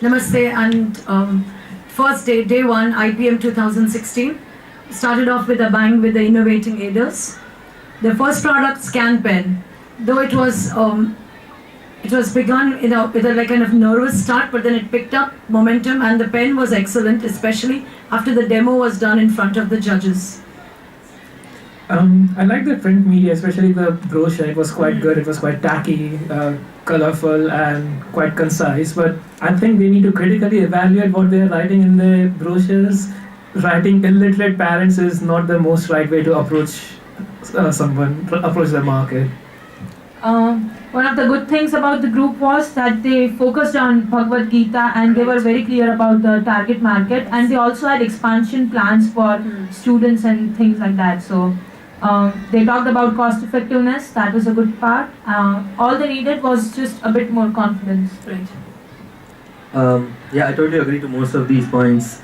Namaste, and first day, day one, IPM 2016. Started off with a bang with the innovating aiders. The first product, Scan Pen, though it was begun with a like kind of nervous start, but then it picked up momentum, and the pen was excellent, especially after the demo was done in front of the judges. I like the print media, especially the brochure. It was quite good. It was quite tacky, colorful, and quite concise. But I think they need to critically evaluate what they are writing in the brochures. Writing illiterate parents is not the most right way to approach approach the market. One of the good things about the group was that they focused on Bhagavad Gita and they were very clear about the target market, and they also had expansion plans for students and things like that. So they talked about cost effectiveness. That was a good part. All they needed was just a bit more confidence. Right. Yeah, I totally agree to most of these points.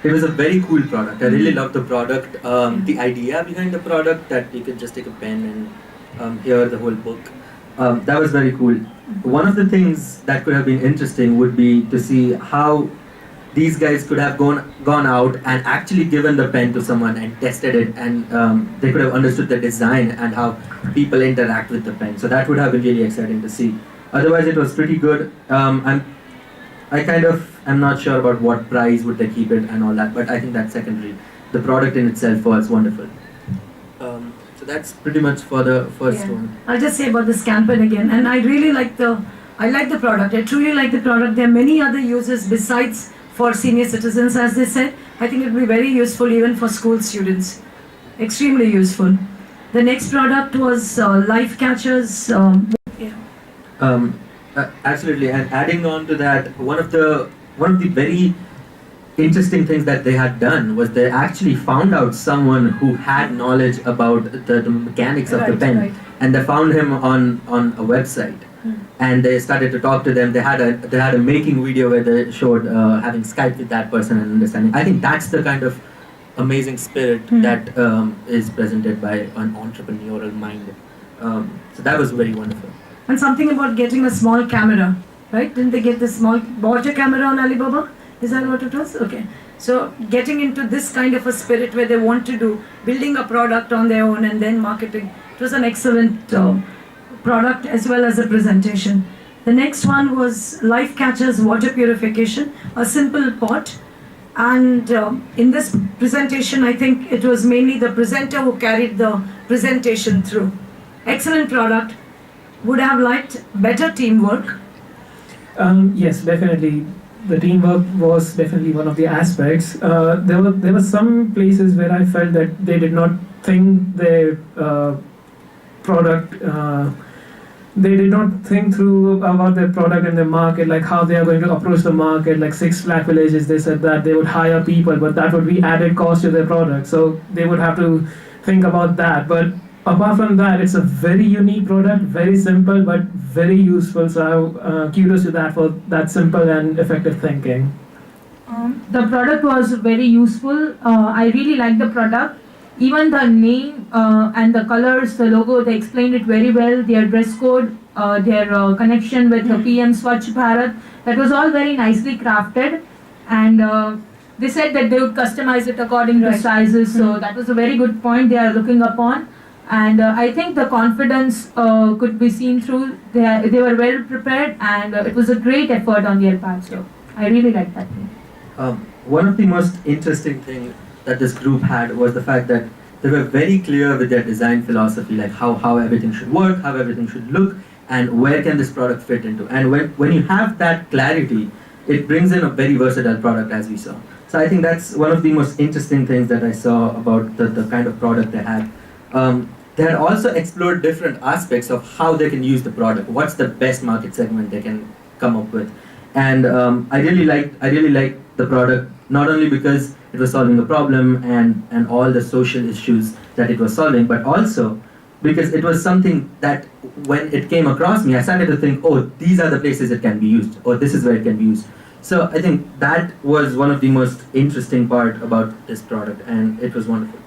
It was a very cool product. I really loved the product. The idea behind the product, that you could just take a pen and hear the whole book. That was very cool. One of the things that could have been interesting would be to see how these guys could have gone out and actually given the pen to someone and tested it, and they could have understood the design and how people interact with the pen. So that would have been really exciting to see. Otherwise, it was pretty good. I'm not sure about what price would they keep it and all that, but I think that's secondary. The product in itself was wonderful. So that's pretty much for the first one. I'll just say about the Scan Pen again, and I really like the product. I truly like the product. There are many other uses besides for senior citizens, as they said. I think it will be very useful even for school students. Extremely useful. The next product was Life Catchers. Absolutely, and adding on to that, one of the very interesting things that they had done was they actually found out someone who had knowledge about the mechanics of the pen, and they found him on a website, and they started to talk to them. They had a making video where they showed having Skype with that person and understanding. I think that's the kind of amazing spirit that is presented by an entrepreneurial mind. So that was very wonderful. And something about getting a small camera, right? Didn't they get the small water camera on Alibaba? Is that what it was? Okay. So getting into this kind of a spirit where they want to do, building a product on their own and then marketing. It was an excellent product as well as a presentation. The next one was Life Catchers Water Purification, a simple pot. And in this presentation, I think it was mainly the presenter who carried the presentation through. Excellent product. Would have liked better teamwork. Yes, definitely. The teamwork was definitely one of the aspects. There were some places where I felt that they did not think their product. They did not think through about their product and their market, like how they are going to approach the market. Like Six Flag Villages, they said that they would hire people, but that would be added cost to their product. So they would have to think about that. But apart from that, it's a very unique product, very simple but very useful. So kudos to that for that simple and effective thinking. The product was very useful. I really liked the product. Even the name and the colors, the logo, they explained it very well. Their dress code, their connection with the PM Swachh Bharat, that was all very nicely crafted. And they said that they would customize it according to sizes. So that was a very good point they are looking upon. And I think the confidence could be seen through. They were well prepared, and it was a great effort on their part. So I really liked that thing. One of the most interesting things that this group had was the fact that they were very clear with their design philosophy, like how everything should work, how everything should look, and where can this product fit into. And when you have that clarity, it brings in a very versatile product, as we saw. So I think that's one of the most interesting things that I saw about the kind of product they had. They had also explored different aspects of how they can use the product. What's the best market segment they can come up with? And I really liked the product, not only because it was solving a problem and all the social issues that it was solving, but also because it was something that when it came across me, I started to think, oh, these are the places it can be used, or this is where it can be used. So I think that was one of the most interesting part about this product, and it was wonderful.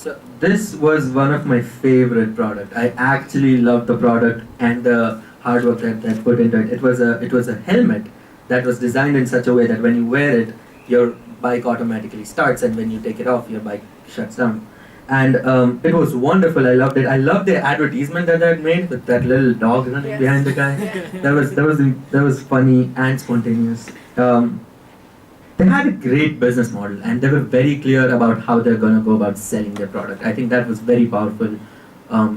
So this was one of my favorite product. I actually loved the product and the hard work that put into it. It was a helmet that was designed in such a way that when you wear it, your bike automatically starts, and when you take it off, your bike shuts down. And it was wonderful. I loved it. I loved the advertisement that they had made with that little dog running Yes. behind the guy. That was funny and spontaneous. They had a great business model, and they were very clear about how they're gonna go about selling their product. I think that was very powerful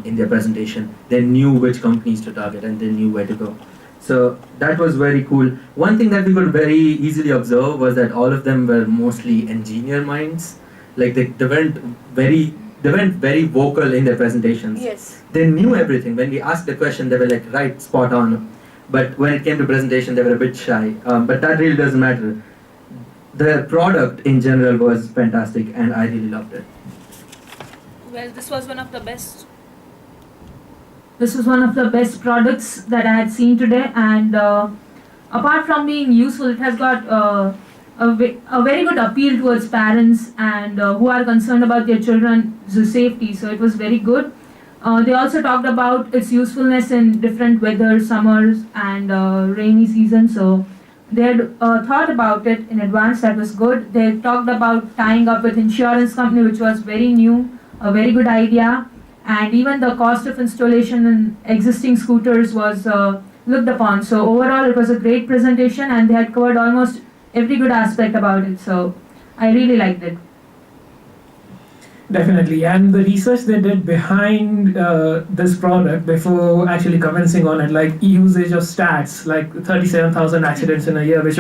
in their presentation. They knew which companies to target, and they knew where to go. So that was very cool. One thing that we could very easily observe was that all of them were mostly engineer minds. Like they weren't very vocal in their presentations. Yes. They knew everything. When we asked the question, they were like, right, spot on. But when it came to presentation, they were a bit shy. But that really doesn't matter. The product in general was fantastic, and I really loved it. Well, this was one of the best. This was one of the best products that I had seen today, and apart from being useful, it has got a very good appeal towards parents and who are concerned about their children's safety. So it was very good. They also talked about its usefulness in different weather, summers and rainy season. So they had thought about it in advance. That was good. They talked about tying up with insurance company, which was very new, a very good idea. And even the cost of installation in existing scooters was looked upon. So overall, it was a great presentation, and they had covered almost every good aspect about it. So I really liked it. Definitely, and the research they did behind this product before actually commencing on it, like usage of stats, like 37,000 accidents in a year, which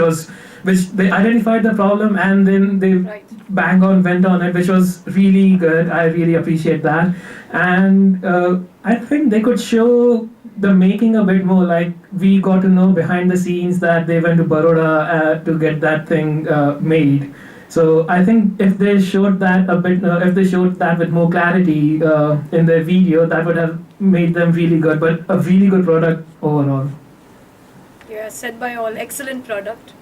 they identified the problem and then they bang on went on it, which was really good. I really appreciate that, and I think they could show the making a bit more. Like we got to know behind the scenes that they went to Baroda to get that thing made. So I think if they showed that a bit, if they showed that with more clarity in their video, that would have made them really good. But a really good product overall. Yeah, said by all. Excellent product.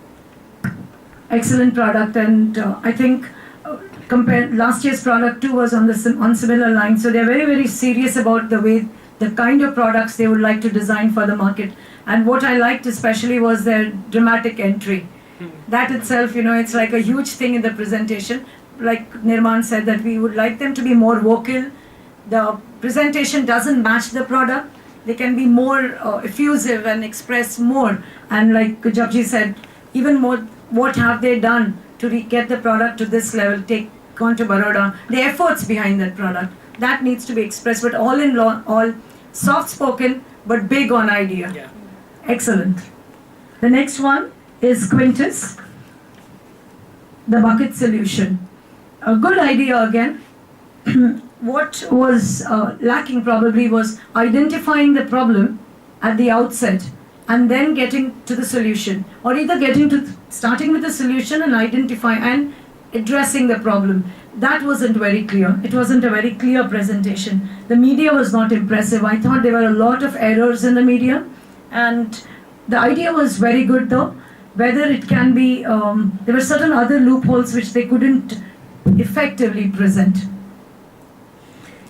Excellent product, and I think compared last year's product too was on similar lines. So they're very serious about the kind of products they would like to design for the market. And what I liked especially was their dramatic entry. That itself, it's like a huge thing in the presentation. Like Nirman said, that we would like them to be more vocal. The presentation doesn't match the product. They can be more effusive and express more. And like Japji said, even more, what have they done to get the product to this level, take on to Baroda, the efforts behind that product. That needs to be expressed, but all soft-spoken, but big on idea. Yeah. Excellent. The next one is Quintus, the bucket solution. A good idea again. What was lacking probably was identifying the problem at the outset and then getting to the solution, or either starting with the solution and identify and addressing the problem. That wasn't very clear. It wasn't a very clear presentation. The media was not impressive. I thought there were a lot of errors in the media, and the idea was very good though. Whether it can be, there were certain other loopholes which they couldn't effectively present.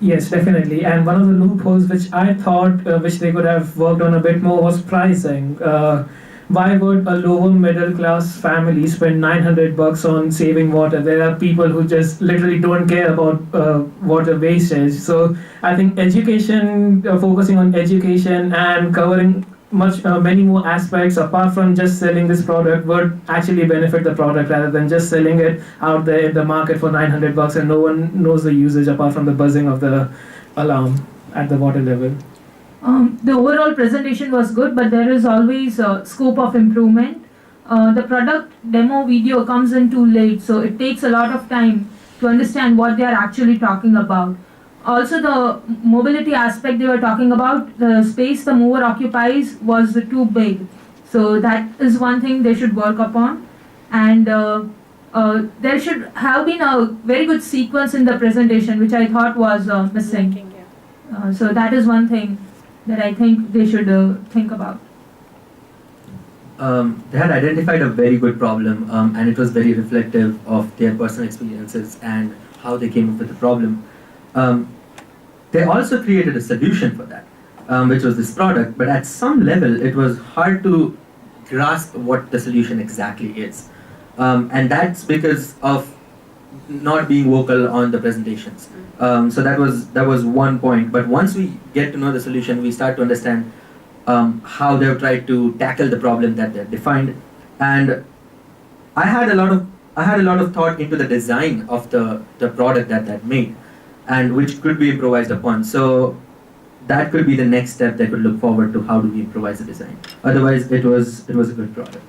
Yes, definitely. And one of the loopholes which I thought which they could have worked on a bit more was pricing. Why would a lower middle class family spend $900 on saving water? There are people who just literally don't care about water wastage. So I think education, focusing on education and covering many more aspects apart from just selling this product would actually benefit the product rather than just selling it out there in the market for $900 and no one knows the usage apart from the buzzing of the alarm at the water level. The overall presentation was good, but there is always a scope of improvement. The product demo video comes in too late, so it takes a lot of time to understand what they are actually talking about. Also, the mobility aspect they were talking about, the space the mover occupies was too big. So that is one thing they should work upon. And there should have been a very good sequence in the presentation, which I thought was missing. So that is one thing that I think they should think about. They had identified a very good problem, and it was very reflective of their personal experiences and how they came up with the problem. They also created a solution for that, which was this product, but at some level it was hard to grasp what the solution exactly is. And that's because of not being vocal on the presentations. So that was one point. But once we get to know the solution, we start to understand how they've tried to tackle the problem that they've defined. And I had a lot of thought into the design of the product that made, and which could be improvised upon. So that could be the next step they could look forward to. How do we improvise the design? Otherwise, it was a good product.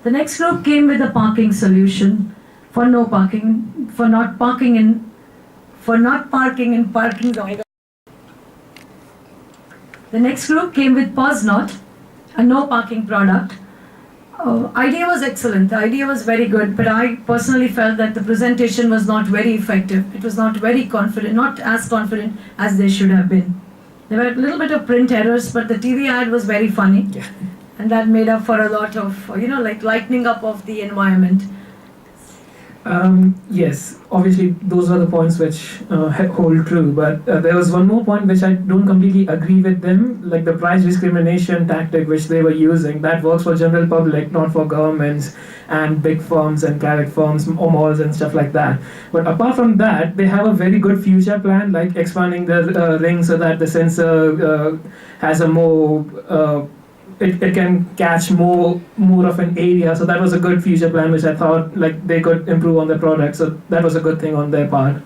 The next group came with a parking solution for no parking, for not parking in parking zone. The next group came with pause not, a no parking product. Idea was excellent, the idea was very good, but I personally felt that the presentation was not very effective. It was not very confident, not as confident as they should have been. There were a little bit of print errors, but the TV ad was very funny. Yeah. And that made up for a lot of, like lightening up of the environment. Yes, obviously those are the points which hold true, but there was one more point which I don't completely agree with them, like the price discrimination tactic which they were using. That works for general public, not for governments and big firms and private firms or malls and stuff like that. But apart from that, they have a very good future plan, like expanding the ring so that the sensor has a more it can catch more of an area. So that was a good future plan which I thought like they could improve on the product. So that was a good thing on their part.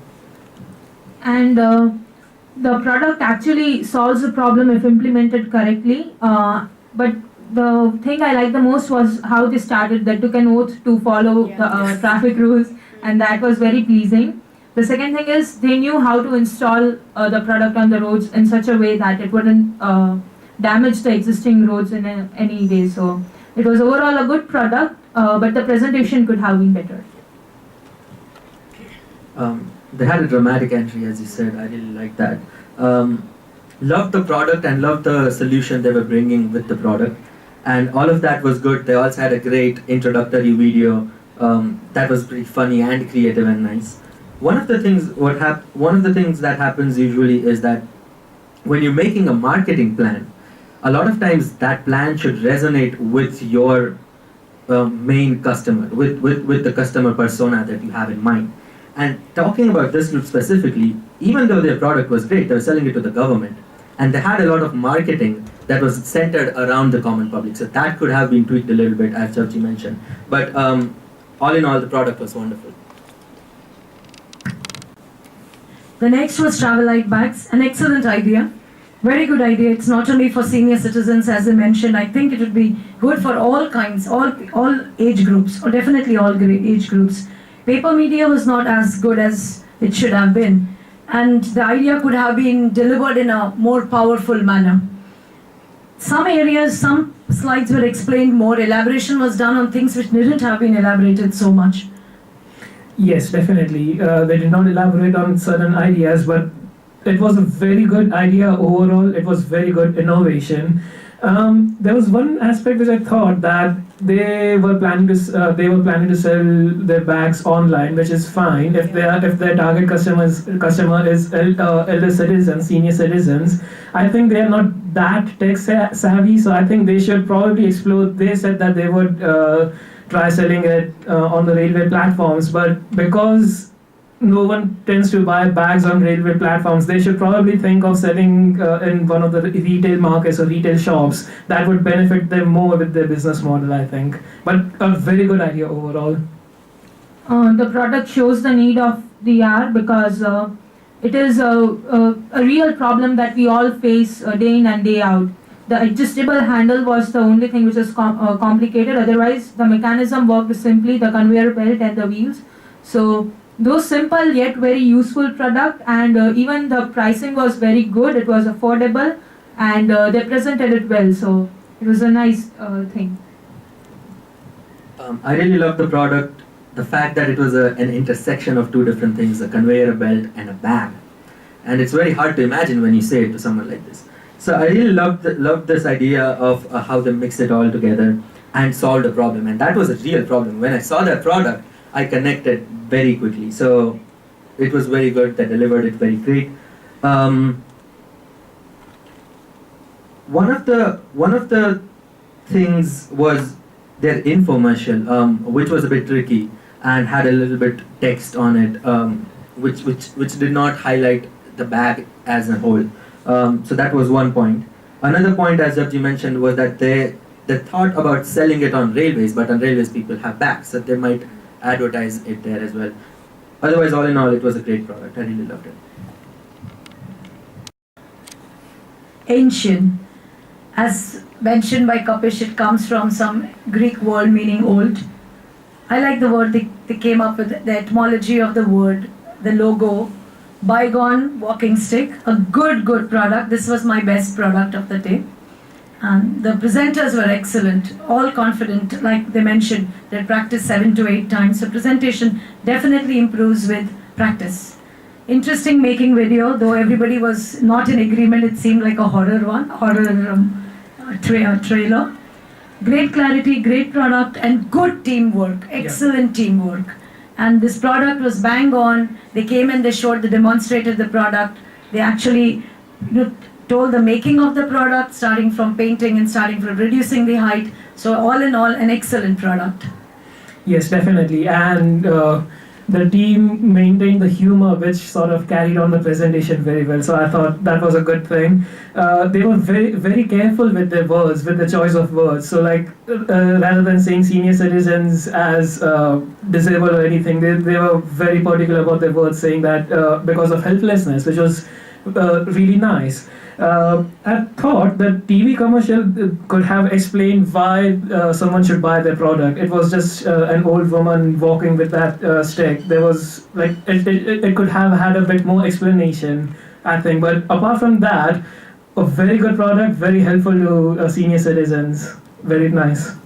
And the product actually solves the problem if implemented correctly. But the thing I liked the most was how they started. They took an oath to follow the traffic rules, and that was very pleasing. The second thing is they knew how to install the product on the roads in such a way that it wouldn't damage the existing roads in any way. So it was overall a good product, but the presentation could have been better. They had a dramatic entry, as you said. I really liked that. Loved the product and loved the solution they were bringing with the product, and all of that was good. They also had a great introductory video that was pretty funny and creative and nice. One of the things that happens usually is that when you're making a marketing plan, a lot of times that plan should resonate with your main customer, with the customer persona that you have in mind. And talking about this group specifically, even though their product was great, they were selling it to the government, and they had a lot of marketing that was centered around the common public. So that could have been tweaked a little bit, as Chavji mentioned. But all in all, the product was wonderful. The next was travel light bags, an excellent idea. Very good idea. It's not only for senior citizens, as I mentioned. I think it would be good for all kinds, all age groups, or definitely all age groups. Paper media was not as good as it should have been, and the idea could have been delivered in a more powerful manner. Some areas, some slides were explained more. Elaboration was done on things which didn't have been elaborated so much. Yes, definitely. They did not elaborate on certain ideas, but it was a very good idea overall. It was very good innovation. There was one aspect which I thought that they were planning to sell their bags online, which is fine if their target customer is elder citizens, senior citizens. I think they are not that tech savvy, so I think they should probably explore. They said that they would try selling it on the railway platforms, but because no one tends to buy bags on railway platforms, they should probably think of selling in one of the retail markets or retail shops. That would benefit them more with their business model, I think. But a very good idea overall. The product shows the need of the hour because it is a real problem that we all face day in and day out. The adjustable handle was the only thing which was complicated. Otherwise, the mechanism worked simply, the conveyor belt and the wheels. So those simple yet very useful product, and even the pricing was very good. It was affordable, and they presented it well. So it was a nice thing. I really loved the product. The fact that it was an intersection of two different things, a conveyor belt and a bag. And it's very hard to imagine when you say it to someone like this. So I really loved this idea of how they mixed it all together and solved a problem. And that was a real problem. When I saw that product, I connected very quickly. So it was very good. They delivered it very great. One of the things was their infomercial, which was a bit tricky and had a little bit text on it, which did not highlight the bag as a whole. So that was one point. Another point, as Jabji mentioned, was that they thought about selling it on railways, but on railways people have bags, so they might advertise it there as well. Otherwise, all in all, it was a great product. I really loved it. Ancient. As mentioned by Kapish, it comes from some Greek word meaning old. I like the word they came up with, the etymology of the word, the logo. Bygone walking stick, a good product. This was my best product of the day. And the presenters were excellent, all confident, like they mentioned, they practiced 7 to 8 times. So presentation definitely improves with practice. Interesting making video, though everybody was not in agreement. It seemed like a horror trailer. Great clarity, great product, and good teamwork, excellent teamwork. And this product was bang on. They came and they showed, they demonstrated the product. They actually told the making of the product, starting from painting and starting from reducing the height. So all in all, an excellent product. Yes, definitely. And the team maintained the humor, which sort of carried on the presentation very well. So I thought that was a good thing. They were very careful with their words, with the choice of words. So like rather than saying senior citizens as disabled or anything, they were very particular about their words, saying that because of helplessness, which was really nice. I thought the TV commercial could have explained why someone should buy their product. It was just an old woman walking with that stick. There was like it could have had a bit more explanation, I think. But apart from that, a very good product, very helpful to senior citizens. Very nice.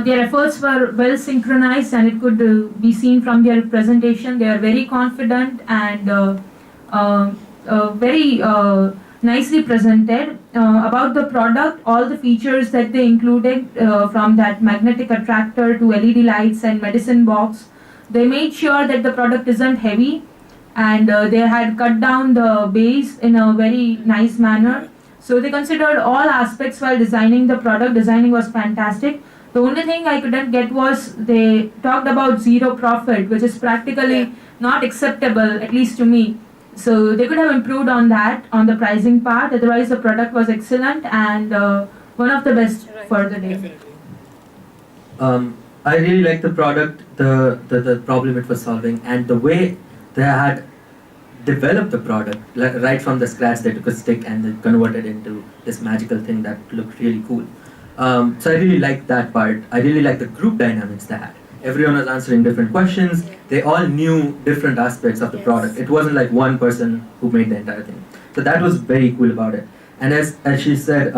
Their efforts were well synchronized, and it could be seen from their presentation. They are very confident and very nicely presented. About the product, all the features that they included, from that magnetic attractor to LED lights and medicine box, they made sure that the product isn't heavy, and they had cut down the base in a very nice manner. So they considered all aspects while designing the product. Designing was fantastic. The only thing I couldn't get was they talked about zero profit, which is practically not acceptable, at least to me. So they could have improved on that, on the pricing part. Otherwise, the product was excellent and one of the best for the day. I really liked the product, the problem it was solving, and the way they had developed the product. Right from the scratch, they took a stick and they converted it into this magical thing that looked really cool. So I really liked that part. I really liked the group dynamics they had. Everyone was answering different questions. They all knew different aspects of the product. It wasn't like one person who made the entire thing. So that was very cool about it. And as she said,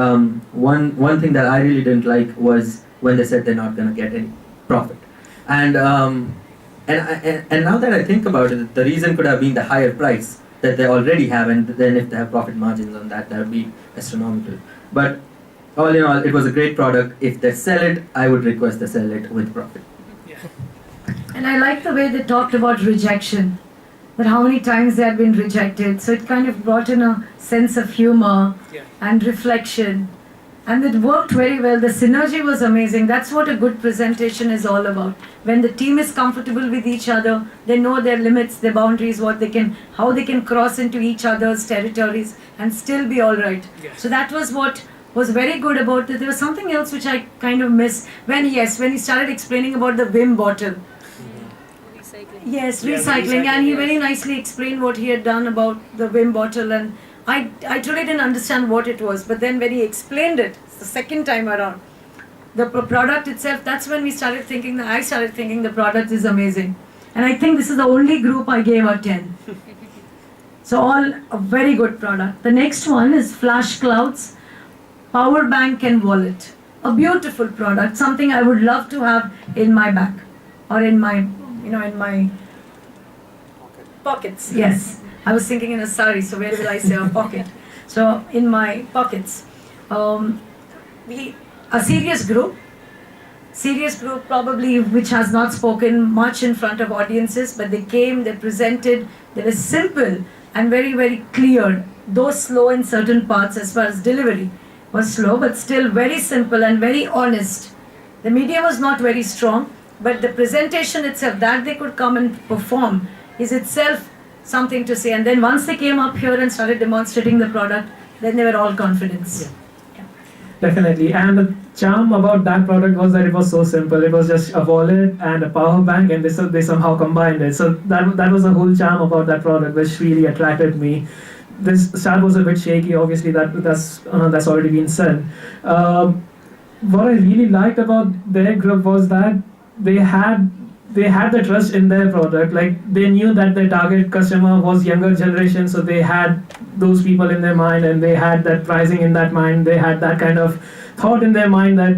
one thing that I really didn't like was when they said they're not going to get any profit. And now that I think about it, the reason could have been the higher price that they already have, and then if they have profit margins on that, that would be astronomical. But all in all, it was a great product. If they sell it, I would request they sell it with profit. And I like the way they talked about rejection, that how many times they had been rejected. So it kind of brought in a sense of humor and reflection. And it worked very well. The synergy was amazing. That's what a good presentation is all about. When the team is comfortable with each other, they know their limits, their boundaries, how they can cross into each other's territories and still be all right. So that was what was very good about it. There was something else which I kind of missed when he started explaining about the Vim bottle. Yes, recycling, and he very nicely explained what he had done about the Vim bottle, and I truly didn't understand what it was, but then when he explained it the second time around, the product itself, that's when I started thinking the product is amazing. And I think this is the only group I gave a 10. So all a very good product. The next one is Flash Clouds, Power Bank and Wallet. A beautiful product, something I would love to have in my bag or in my pockets. Yes, I was thinking in a sari, so where will I say a pocket? So in my pockets. A serious group, serious group probably which has not spoken much in front of audiences, but they came, they presented, they were simple and very, very clear, though slow in certain parts as far as delivery was slow, but still very simple and very honest. The media was not very strong, but the presentation itself, that they could come and perform, is itself something to say. And then once they came up here and started demonstrating the product, then they were all confidence. Definitely, and the charm about that product was that it was so simple. It was just a wallet and a power bank, and they somehow combined it. So that was the whole charm about that product, which really attracted me. This strap was a bit shaky. Obviously, that's already been said. What I really liked about their group was that they had the trust in their product. Like, they knew that their target customer was younger generation, so they had those people in their mind, and they had that pricing in that mind. They had that kind of thought in their mind that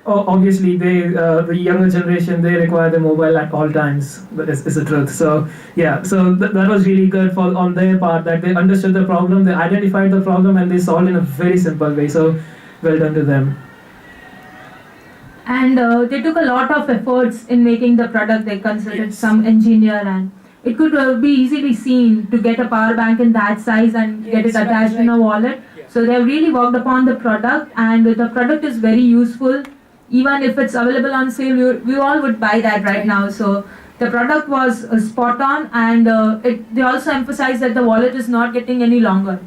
obviously the younger generation, they require the mobile at all times. But it's the truth. So yeah, so that was really good on their part, that they understood the problem, they identified the problem, and they solved in a very simple way. So well done to them. And they took a lot of efforts in making the product. They consulted some engineer, and it could be easily seen to get a power bank in that size and get it attached in a wallet. So they have really worked upon the product, and the product is very useful. Even if it's available on sale, we all would buy that right now. So the product was spot on, and they also emphasized that the wallet is not getting any longer.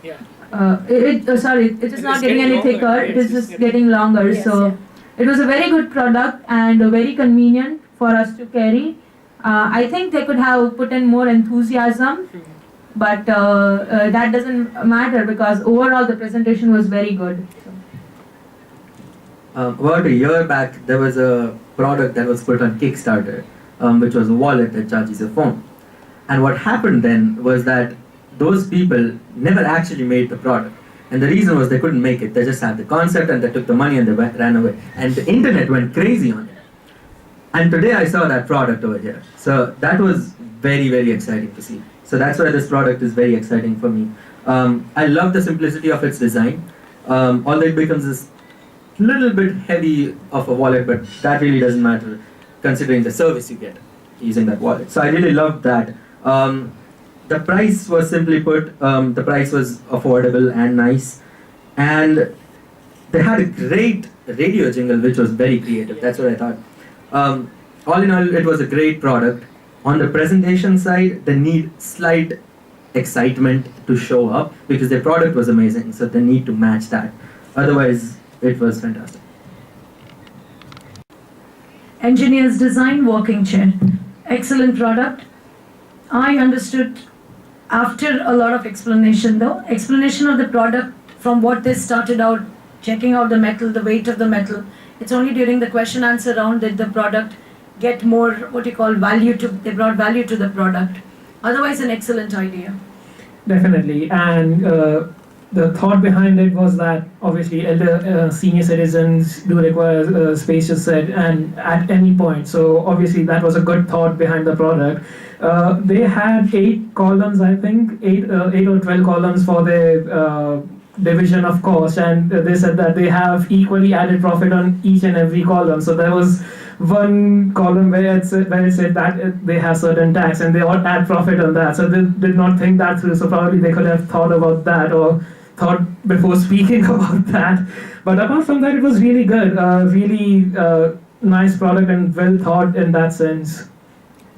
Yeah. It is not getting any thicker. It is just getting longer. So it was a very good product and very convenient for us to carry. I think they could have put in more enthusiasm, but that doesn't matter because overall the presentation was very good. About a year back, there was a product that was put on Kickstarter, which was a wallet that charges your phone. And what happened then was that those people never actually made the product. And the reason was they couldn't make it. They just had the concept and they took the money and they ran away. And the internet went crazy on it. And today I saw that product over here. So that was very, very exciting to see. So that's why this product is very exciting for me. I love the simplicity of its design. Although it becomes this little bit heavy of a wallet, but that really doesn't matter considering the service you get using that wallet. So I really loved that. The price was simply put, the price was affordable and nice. And they had a great radio jingle which was very creative. That's what I thought. All in all, it was a great product. On the presentation side, they need slight excitement to show up because their product was amazing, so they need to match that. Otherwise, it was fantastic. Engineer's design walking chair. Excellent product. I understood after a lot of explanation of the product from what they started out, checking out the metal, the weight of the metal. It's only during the question answer round that the product get more, they brought value to the product. Otherwise, an excellent idea. Definitely, and the thought behind it was that obviously senior citizens do require space to sit and at any point. So obviously that was a good thought behind the product. They had 8 columns, I think, 8 or 12 columns for the division of cost, and they said that they have equally added profit on each and every column. So there was one column where it said that they have certain tax and they all add profit on that. So they did not think that through. So probably they could have thought about that or thought before speaking about that. But apart from that, it was really good. Really nice product and well thought in that sense.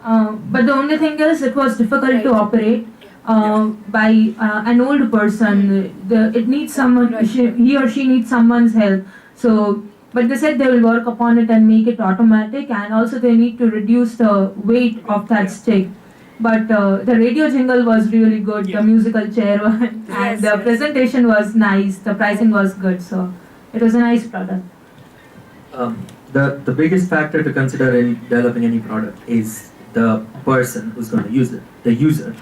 But the only thing is, it was difficult to operate by an old person. It needs someone. He or she needs someone's help. So. But they said they will work upon it and make it automatic, and also they need to reduce the weight of that stick. But the radio jingle was really good, the musical chair one, and the presentation was nice, the pricing was good, so it was a nice product. The biggest factor to consider in developing any product is the person who's going to use it, the user.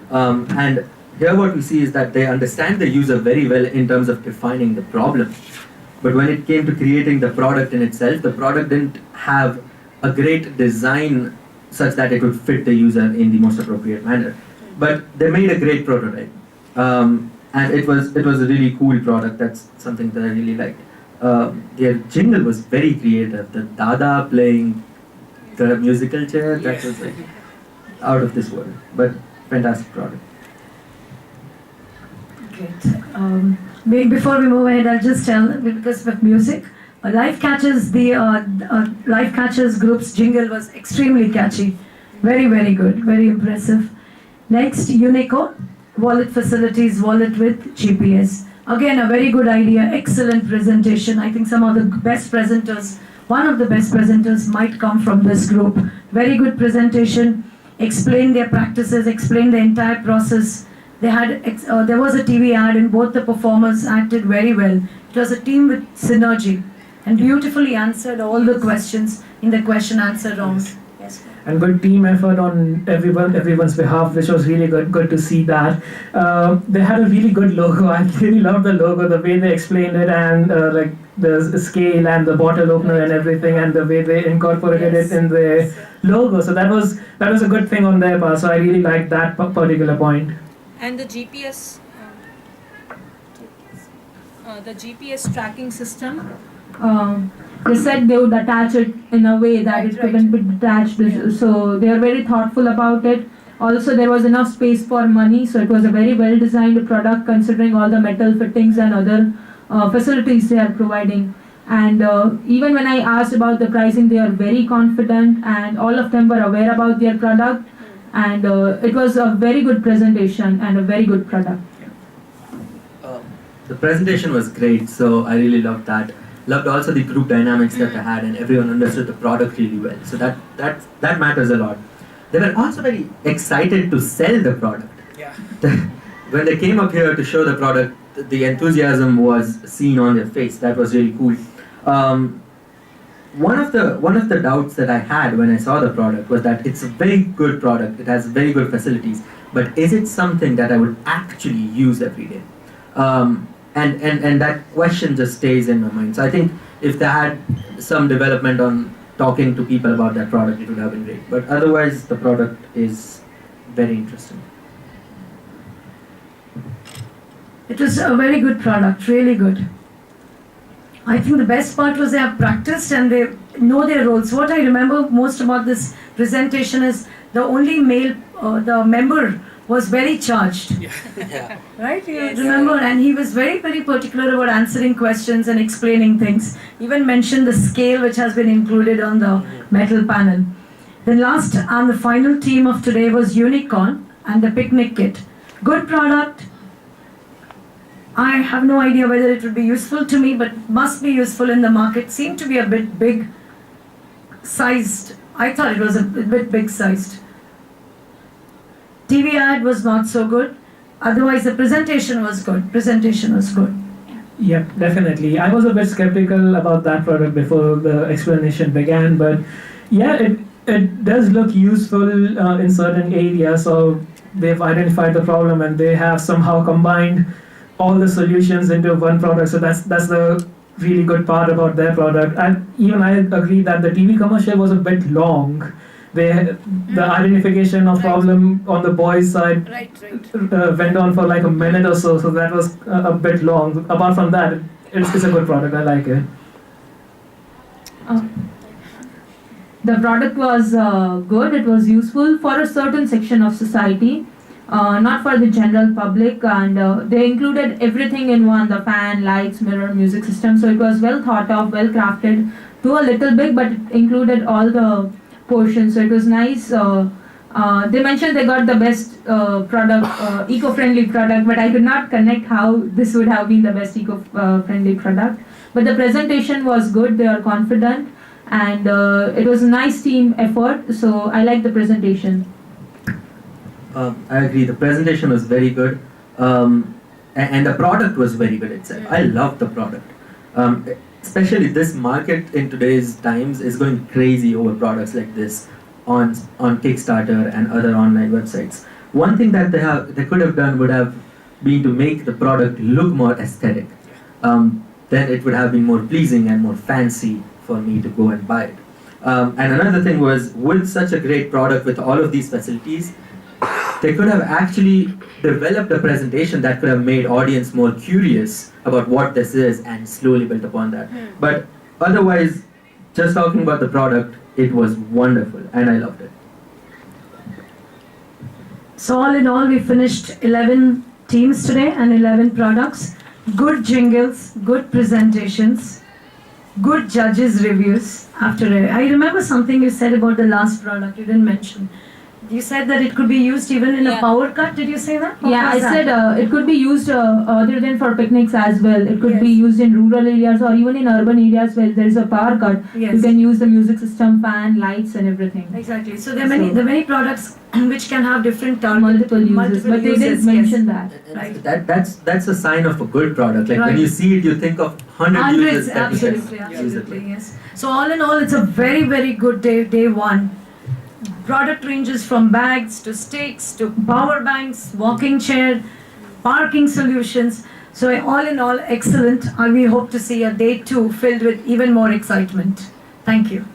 And here what we see is that they understand the user very well in terms of defining the problem. But when it came to creating the product in itself, the product didn't have a great design such that it would fit the user in the most appropriate manner. But they made a great prototype. And it was a really cool product. That's something that I really liked. their jingle was very creative. The Dada playing the musical chair, that was like out of this world. But fantastic product. Great. Before we move ahead, I'll just tell, because of music, Life Catchers, the Life Catchers group's jingle was extremely catchy. Very, very good. Very impressive. Next, Unico, wallet facilities, wallet with GPS. Again, a very good idea, excellent presentation. I think some of the best presenters, one of the best presenters might come from this group. Very good presentation, explained their practices, explained the entire process. They had, there was a TV ad and both the performers acted very well. It was a team with synergy and beautifully answered all the questions in the question answer round. Yes. And good team effort on everyone's behalf, which was really good to see that. They had a really good logo. I really loved the logo, the way they explained it, and like the scale and the bottle opener and everything, and the way they incorporated it in the logo. So that was a good thing on their part. So I really liked that particular point. And the GPS tracking system. They said they would attach it in a way that it couldn't be detached, so they are very thoughtful about it. Also, there was enough space for money, so it was a very well designed product considering all the metal fittings and other facilities they are providing. And even when I asked about the pricing, they are very confident and all of them were aware about their product, and it was a very good presentation and a very good product. The presentation was great, so I really loved that. Loved also the group dynamics that they had, and everyone understood the product really well. So that matters a lot. They were also very excited to sell the product. Yeah. When they came up here to show the product, the enthusiasm was seen on their face. That was really cool. One of the doubts that I had when I saw the product was that it's a very good product. It has very good facilities, but is it something that I would actually use every day? And that question just stays in my mind. So I think if they had some development on talking to people about that product, it would have been great. But otherwise, the product is very interesting. It was a very good product, really good. I think the best part was they have practiced and they know their roles. What I remember most about this presentation is the only male, the member was very charged. Yeah. Right? You remember? And he was very, very particular about answering questions and explaining things. Even mentioned the scale which has been included on the metal panel. The last and the final team of today was Unicorn and the picnic kit. Good product. I have no idea whether it would be useful to me, but must be useful in the market. Seemed to be a bit big sized. I thought it was a bit big sized. TV ad was not so good. Otherwise, the presentation was good. Presentation was good. Yeah, definitely. I was a bit skeptical about that product before the explanation began, but yeah, it does look useful in certain areas. So they've identified the problem and they have somehow combined all the solutions into one product. So that's the really good part about their product. And even I agree that the TV commercial was a bit long. The identification of problem on the boys' side went on for like a minute or so, so that was a bit long. Apart from that, it's a good product. I like it. The product was good. It was useful for a certain section of society, not for the general public, and they included everything in one: the fan, lights, mirror, music system. So it was well thought of, well crafted, to a little big, but it included all the portion, so it was nice. They mentioned they got the best product, eco-friendly product, but I could not connect how this would have been the best eco-friendly product. But the presentation was good, they are confident, and it was a nice team effort, so I like the presentation. I agree, the presentation was very good, and the product was very good itself. I love the product. Especially this market in today's times is going crazy over products like this on Kickstarter and other online websites. One thing that they could have done would have been to make the product look more aesthetic. Then it would have been more pleasing and more fancy for me to go and buy it. And another thing was, with such a great product with all of these facilities, they could have actually developed a presentation that could have made audience more curious about what this is and slowly built upon that. But otherwise, just talking about the product, it was wonderful and I loved it. So all in all, we finished 11 teams today and 11 products. Good jingles, good presentations, good judges' reviews. I remember something you said about the last product. You didn't mention. You said that it could be used even in a power cut. Did you say that? What Yeah, I was that? said it could be used other than for picnics as well. It could be Yes. used in rural areas or even in urban areas where there is a power cut. Yes. You can use the music system, fan, lights, and everything. Exactly. So there are many products which can have different target, Multiple uses, but they didn't mention that. Right. That's a sign of a good product. Like Right. when you see it, you think of 100 Hundreds, users that you can absolutely, use it absolutely, with. yes. So all in all, it's a very, very good day one. Product ranges from bags to sticks to power banks, walking chair, parking solutions. So all in all, excellent. We hope to see a day two filled with even more excitement. Thank you.